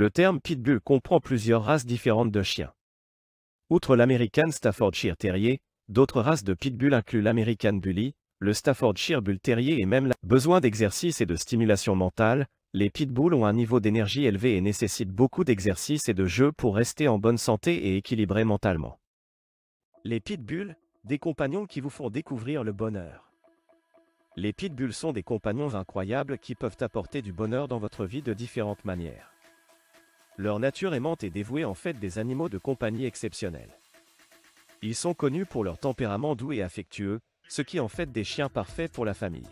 Le terme pitbull comprend plusieurs races différentes de chiens. Outre l'American Staffordshire Terrier, d'autres races de pitbull incluent l'American Bully, le Staffordshire Bull Terrier et même la besoin d'exercice et de stimulation mentale. Les pitbulls ont un niveau d'énergie élevé et nécessitent beaucoup d'exercice et de jeu pour rester en bonne santé et équilibrés mentalement. Les pitbulls, des compagnons qui vous font découvrir le bonheur. Les pitbulls sont des compagnons incroyables qui peuvent apporter du bonheur dans votre vie de différentes manières. Leur nature aimante et dévouée en fait des animaux de compagnie exceptionnels. Ils sont connus pour leur tempérament doux et affectueux, ce qui en fait des chiens parfaits pour la famille.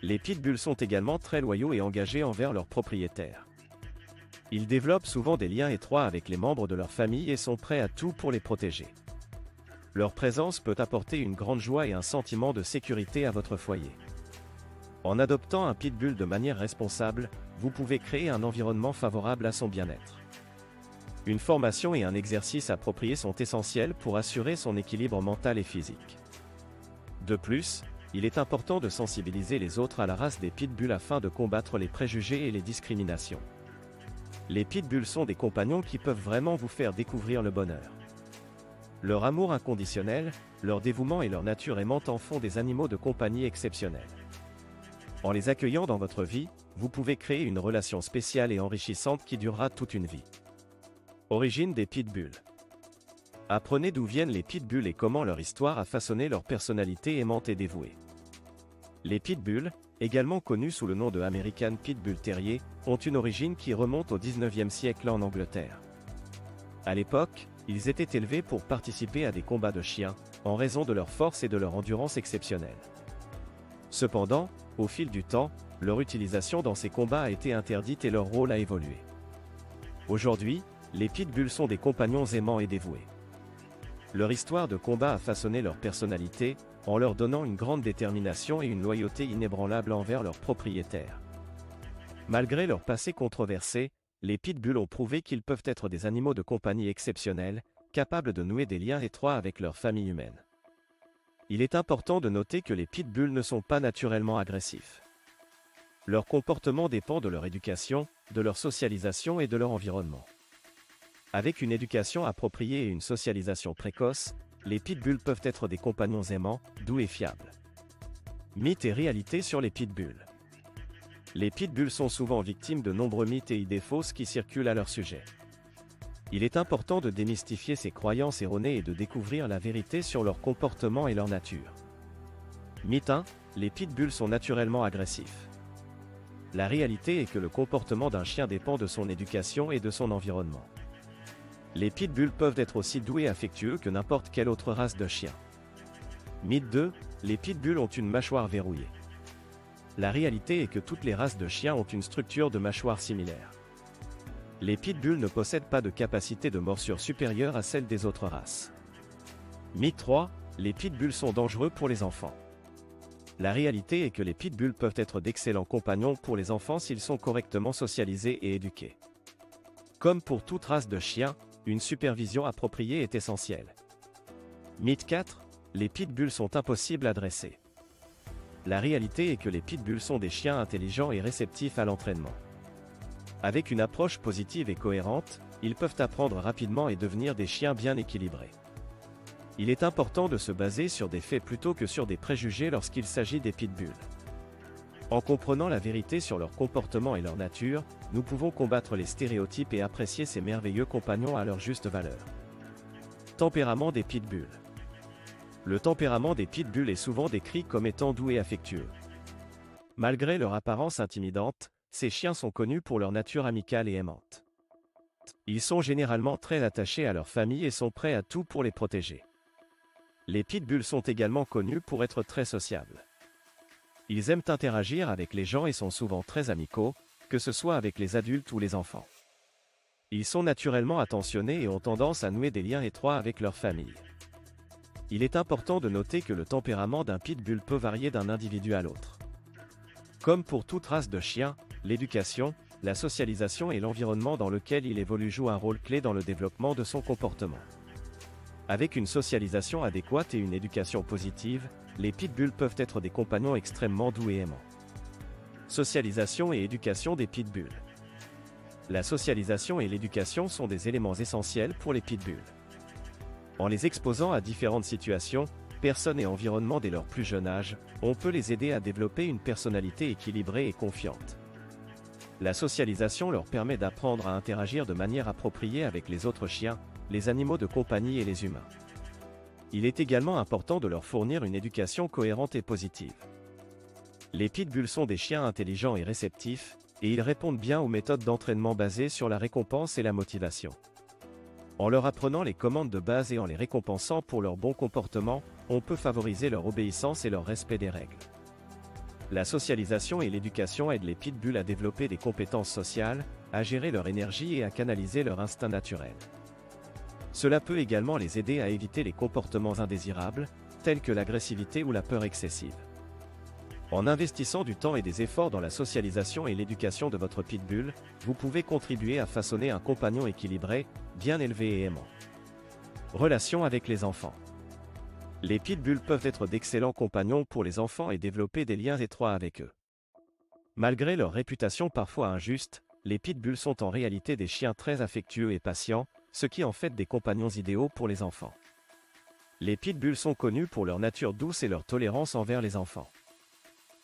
Les pitbulls sont également très loyaux et engagés envers leurs propriétaires. Ils développent souvent des liens étroits avec les membres de leur famille et sont prêts à tout pour les protéger. Leur présence peut apporter une grande joie et un sentiment de sécurité à votre foyer. En adoptant un pitbull de manière responsable, vous pouvez créer un environnement favorable à son bien-être. Une formation et un exercice approprié sont essentiels pour assurer son équilibre mental et physique. De plus, il est important de sensibiliser les autres à la race des pitbulls afin de combattre les préjugés et les discriminations. Les pitbulls sont des compagnons qui peuvent vraiment vous faire découvrir le bonheur. Leur amour inconditionnel, leur dévouement et leur nature aimante en font des animaux de compagnie exceptionnels. En les accueillant dans votre vie, vous pouvez créer une relation spéciale et enrichissante qui durera toute une vie. Origine des pitbulls. Apprenez d'où viennent les pitbulls et comment leur histoire a façonné leur personnalité aimante et dévouée. Les pitbulls, également connus sous le nom de American Pitbull Terrier, ont une origine qui remonte au XIXe siècle en Angleterre. À l'époque, ils étaient élevés pour participer à des combats de chiens, en raison de leur force et de leur endurance exceptionnelle. Cependant, au fil du temps, leur utilisation dans ces combats a été interdite et leur rôle a évolué. Aujourd'hui, les pitbulls sont des compagnons aimants et dévoués. Leur histoire de combat a façonné leur personnalité, en leur donnant une grande détermination et une loyauté inébranlable envers leurs propriétaires. Malgré leur passé controversé, les pitbulls ont prouvé qu'ils peuvent être des animaux de compagnie exceptionnels, capables de nouer des liens étroits avec leur famille humaine. Il est important de noter que les pitbulls ne sont pas naturellement agressifs. Leur comportement dépend de leur éducation, de leur socialisation et de leur environnement. Avec une éducation appropriée et une socialisation précoce, les pitbulls peuvent être des compagnons aimants, doux et fiables. Mythes et réalités sur les pitbulls. Les pitbulls sont souvent victimes de nombreux mythes et idées fausses qui circulent à leur sujet. Il est important de démystifier ces croyances erronées et de découvrir la vérité sur leur comportement et leur nature. Mythe 1. Les pitbulls sont naturellement agressifs. La réalité est que le comportement d'un chien dépend de son éducation et de son environnement. Les pitbulls peuvent être aussi doux et affectueux que n'importe quelle autre race de chien. Mythe 2. Les pitbulls ont une mâchoire verrouillée. La réalité est que toutes les races de chiens ont une structure de mâchoire similaire. Les pitbulls ne possèdent pas de capacité de morsure supérieure à celle des autres races. Mythe 3. Les pitbulls sont dangereux pour les enfants. La réalité est que les pitbulls peuvent être d'excellents compagnons pour les enfants s'ils sont correctement socialisés et éduqués. Comme pour toute race de chiens, une supervision appropriée est essentielle. Mythe 4. Les pitbulls sont impossibles à dresser. La réalité est que les pitbulls sont des chiens intelligents et réceptifs à l'entraînement. Avec une approche positive et cohérente, ils peuvent apprendre rapidement et devenir des chiens bien équilibrés. Il est important de se baser sur des faits plutôt que sur des préjugés lorsqu'il s'agit des pitbulls. En comprenant la vérité sur leur comportement et leur nature, nous pouvons combattre les stéréotypes et apprécier ces merveilleux compagnons à leur juste valeur. Tempérament des pitbulls. Le tempérament des pitbulls est souvent décrit comme étant doux et affectueux. Malgré leur apparence intimidante, ces chiens sont connus pour leur nature amicale et aimante. Ils sont généralement très attachés à leur famille et sont prêts à tout pour les protéger. Les pitbulls sont également connus pour être très sociables. Ils aiment interagir avec les gens et sont souvent très amicaux, que ce soit avec les adultes ou les enfants. Ils sont naturellement attentionnés et ont tendance à nouer des liens étroits avec leur famille. Il est important de noter que le tempérament d'un pitbull peut varier d'un individu à l'autre. Comme pour toute race de chiens, l'éducation, la socialisation et l'environnement dans lequel il évolue jouent un rôle clé dans le développement de son comportement. Avec une socialisation adéquate et une éducation positive, les pitbulls peuvent être des compagnons extrêmement doux et aimants. Socialisation et éducation des pitbulls. La socialisation et l'éducation sont des éléments essentiels pour les pitbulls. En les exposant à différentes situations, personnes et environnements dès leur plus jeune âge, on peut les aider à développer une personnalité équilibrée et confiante. La socialisation leur permet d'apprendre à interagir de manière appropriée avec les autres chiens, les animaux de compagnie et les humains. Il est également important de leur fournir une éducation cohérente et positive. Les pitbulls sont des chiens intelligents et réceptifs, et ils répondent bien aux méthodes d'entraînement basées sur la récompense et la motivation. En leur apprenant les commandes de base et en les récompensant pour leur bon comportement, on peut favoriser leur obéissance et leur respect des règles. La socialisation et l'éducation aident les pitbulls à développer des compétences sociales, à gérer leur énergie et à canaliser leur instinct naturel. Cela peut également les aider à éviter les comportements indésirables, tels que l'agressivité ou la peur excessive. En investissant du temps et des efforts dans la socialisation et l'éducation de votre pitbull, vous pouvez contribuer à façonner un compagnon équilibré, bien élevé et aimant. Relation avec les enfants. Les pitbulls peuvent être d'excellents compagnons pour les enfants et développer des liens étroits avec eux. Malgré leur réputation parfois injuste, les pitbulls sont en réalité des chiens très affectueux et patients, ce qui en fait des compagnons idéaux pour les enfants. Les pitbulls sont connus pour leur nature douce et leur tolérance envers les enfants.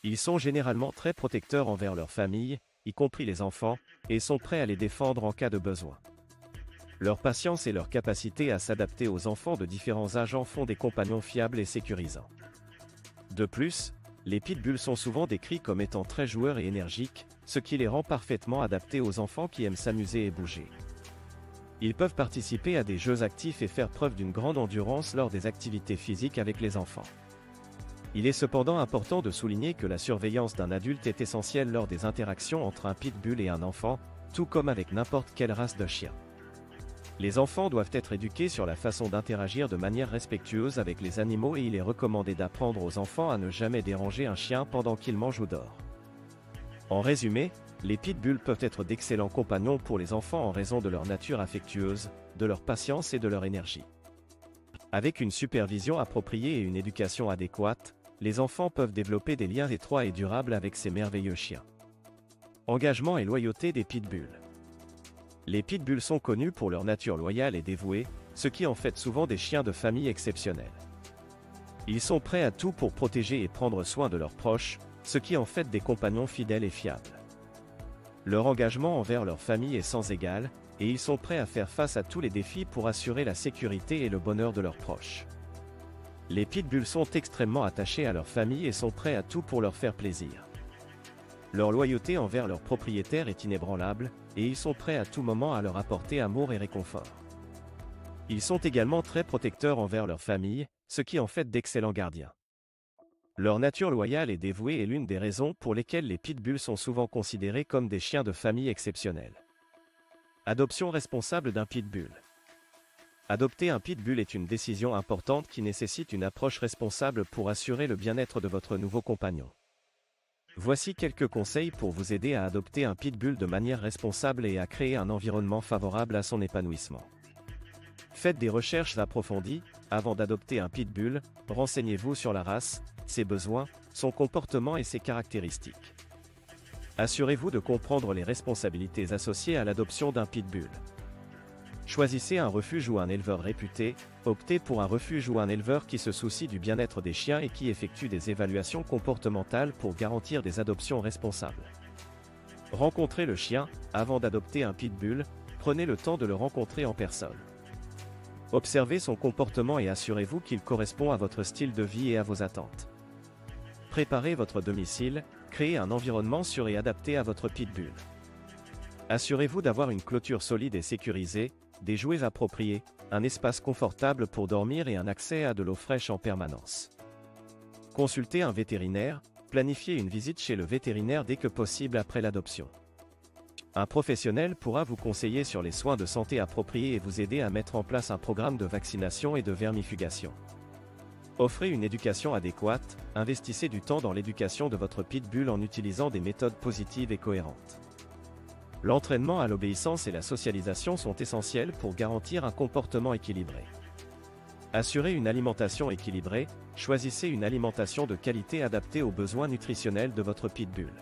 Ils sont généralement très protecteurs envers leur famille, y compris les enfants, et sont prêts à les défendre en cas de besoin. Leur patience et leur capacité à s'adapter aux enfants de différents âges en font des compagnons fiables et sécurisants. De plus, les pitbulls sont souvent décrits comme étant très joueurs et énergiques, ce qui les rend parfaitement adaptés aux enfants qui aiment s'amuser et bouger. Ils peuvent participer à des jeux actifs et faire preuve d'une grande endurance lors des activités physiques avec les enfants. Il est cependant important de souligner que la surveillance d'un adulte est essentielle lors des interactions entre un pitbull et un enfant, tout comme avec n'importe quelle race de chien. Les enfants doivent être éduqués sur la façon d'interagir de manière respectueuse avec les animaux et il est recommandé d'apprendre aux enfants à ne jamais déranger un chien pendant qu'il mange ou dort. En résumé, les pitbulls peuvent être d'excellents compagnons pour les enfants en raison de leur nature affectueuse, de leur patience et de leur énergie. Avec une supervision appropriée et une éducation adéquate, les enfants peuvent développer des liens étroits et durables avec ces merveilleux chiens. Engagement et loyauté des pitbulls. Les pitbulls sont connus pour leur nature loyale et dévouée, ce qui en fait souvent des chiens de famille exceptionnels. Ils sont prêts à tout pour protéger et prendre soin de leurs proches, ce qui en fait des compagnons fidèles et fiables. Leur engagement envers leur famille est sans égal, et ils sont prêts à faire face à tous les défis pour assurer la sécurité et le bonheur de leurs proches. Les pitbulls sont extrêmement attachés à leur famille et sont prêts à tout pour leur faire plaisir. Leur loyauté envers leurs propriétaires est inébranlable, et ils sont prêts à tout moment à leur apporter amour et réconfort. Ils sont également très protecteurs envers leur famille, ce qui en fait d'excellents gardiens. Leur nature loyale et dévouée est l'une des raisons pour lesquelles les pitbulls sont souvent considérés comme des chiens de famille exceptionnels. Adoption responsable d'un pitbull. Adopter un pitbull est une décision importante qui nécessite une approche responsable pour assurer le bien-être de votre nouveau compagnon. Voici quelques conseils pour vous aider à adopter un pitbull de manière responsable et à créer un environnement favorable à son épanouissement. Faites des recherches approfondies, avant d'adopter un pitbull, renseignez-vous sur la race, ses besoins, son comportement et ses caractéristiques. Assurez-vous de comprendre les responsabilités associées à l'adoption d'un pitbull. Choisissez un refuge ou un éleveur réputé, optez pour un refuge ou un éleveur qui se soucie du bien-être des chiens et qui effectue des évaluations comportementales pour garantir des adoptions responsables. Rencontrez le chien, avant d'adopter un pitbull, prenez le temps de le rencontrer en personne. Observez son comportement et assurez-vous qu'il correspond à votre style de vie et à vos attentes. Préparez votre domicile, créez un environnement sûr et adapté à votre pitbull. Assurez-vous d'avoir une clôture solide et sécurisée, des jouets appropriés, un espace confortable pour dormir et un accès à de l'eau fraîche en permanence. Consultez un vétérinaire, planifiez une visite chez le vétérinaire dès que possible après l'adoption. Un professionnel pourra vous conseiller sur les soins de santé appropriés et vous aider à mettre en place un programme de vaccination et de vermifugation. Offrez une éducation adéquate, investissez du temps dans l'éducation de votre pitbull en utilisant des méthodes positives et cohérentes. L'entraînement à l'obéissance et la socialisation sont essentiels pour garantir un comportement équilibré. Assurez une alimentation équilibrée, choisissez une alimentation de qualité adaptée aux besoins nutritionnels de votre pitbull.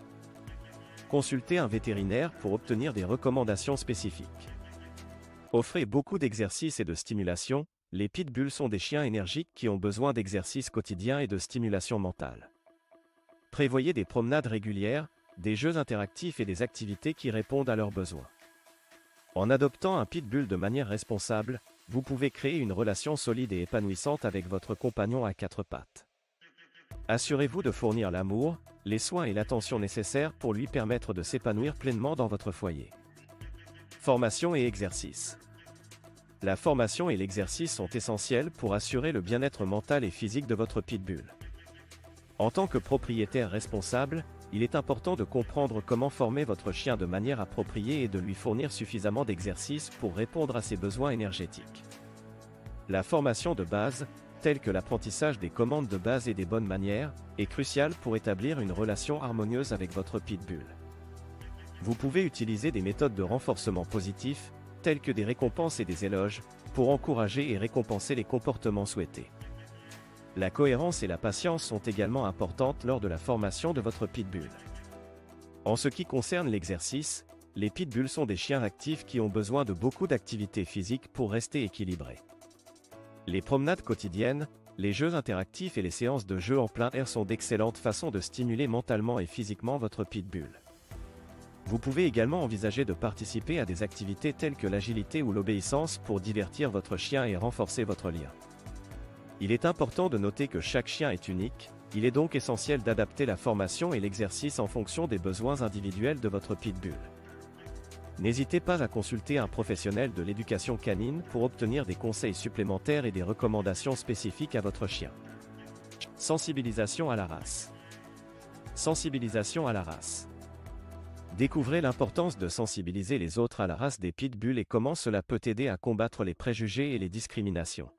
Consultez un vétérinaire pour obtenir des recommandations spécifiques. Offrez beaucoup d'exercices et de stimulation. Les pitbulls sont des chiens énergiques qui ont besoin d'exercices quotidiens et de stimulation mentale. Prévoyez des promenades régulières, des jeux interactifs et des activités qui répondent à leurs besoins. En adoptant un pitbull de manière responsable, vous pouvez créer une relation solide et épanouissante avec votre compagnon à quatre pattes. Assurez-vous de fournir l'amour, les soins et l'attention nécessaires pour lui permettre de s'épanouir pleinement dans votre foyer. Formation et exercice. La formation et l'exercice sont essentiels pour assurer le bien-être mental et physique de votre pitbull. En tant que propriétaire responsable, il est important de comprendre comment former votre chien de manière appropriée et de lui fournir suffisamment d'exercices pour répondre à ses besoins énergétiques. La formation de base, telle que l'apprentissage des commandes de base et des bonnes manières, est cruciale pour établir une relation harmonieuse avec votre pitbull. Vous pouvez utiliser des méthodes de renforcement positif, telles que des récompenses et des éloges, pour encourager et récompenser les comportements souhaités. La cohérence et la patience sont également importantes lors de la formation de votre pitbull. En ce qui concerne l'exercice, les pitbulls sont des chiens actifs qui ont besoin de beaucoup d'activité physique pour rester équilibrés. Les promenades quotidiennes, les jeux interactifs et les séances de jeux en plein air sont d'excellentes façons de stimuler mentalement et physiquement votre pitbull. Vous pouvez également envisager de participer à des activités telles que l'agilité ou l'obéissance pour divertir votre chien et renforcer votre lien. Il est important de noter que chaque chien est unique, il est donc essentiel d'adapter la formation et l'exercice en fonction des besoins individuels de votre pitbull. N'hésitez pas à consulter un professionnel de l'éducation canine pour obtenir des conseils supplémentaires et des recommandations spécifiques à votre chien. Sensibilisation à la race. Sensibilisation à la race. Découvrez l'importance de sensibiliser les autres à la race des pitbulls et comment cela peut aider à combattre les préjugés et les discriminations.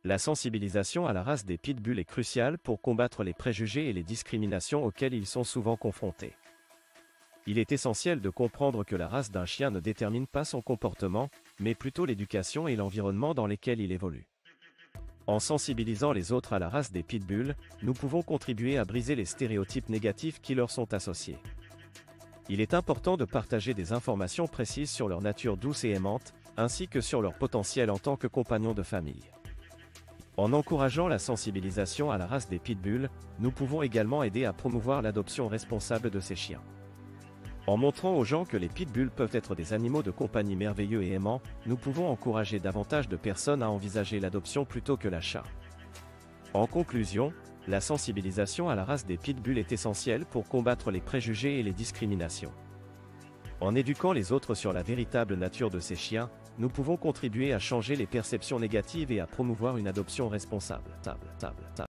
La sensibilisation à la race des pitbulls est cruciale pour combattre les préjugés et les discriminations auxquels ils sont souvent confrontés. Il est essentiel de comprendre que la race d'un chien ne détermine pas son comportement, mais plutôt l'éducation et l'environnement dans lesquels il évolue. En sensibilisant les autres à la race des pitbulls, nous pouvons contribuer à briser les stéréotypes négatifs qui leur sont associés. Il est important de partager des informations précises sur leur nature douce et aimante, ainsi que sur leur potentiel en tant que compagnons de famille. En encourageant la sensibilisation à la race des pitbulls, nous pouvons également aider à promouvoir l'adoption responsable de ces chiens. En montrant aux gens que les pitbulls peuvent être des animaux de compagnie merveilleux et aimants, nous pouvons encourager davantage de personnes à envisager l'adoption plutôt que l'achat. En conclusion, la sensibilisation à la race des pitbulls est essentielle pour combattre les préjugés et les discriminations. En éduquant les autres sur la véritable nature de ces chiens, nous pouvons contribuer à changer les perceptions négatives et à promouvoir une adoption responsable.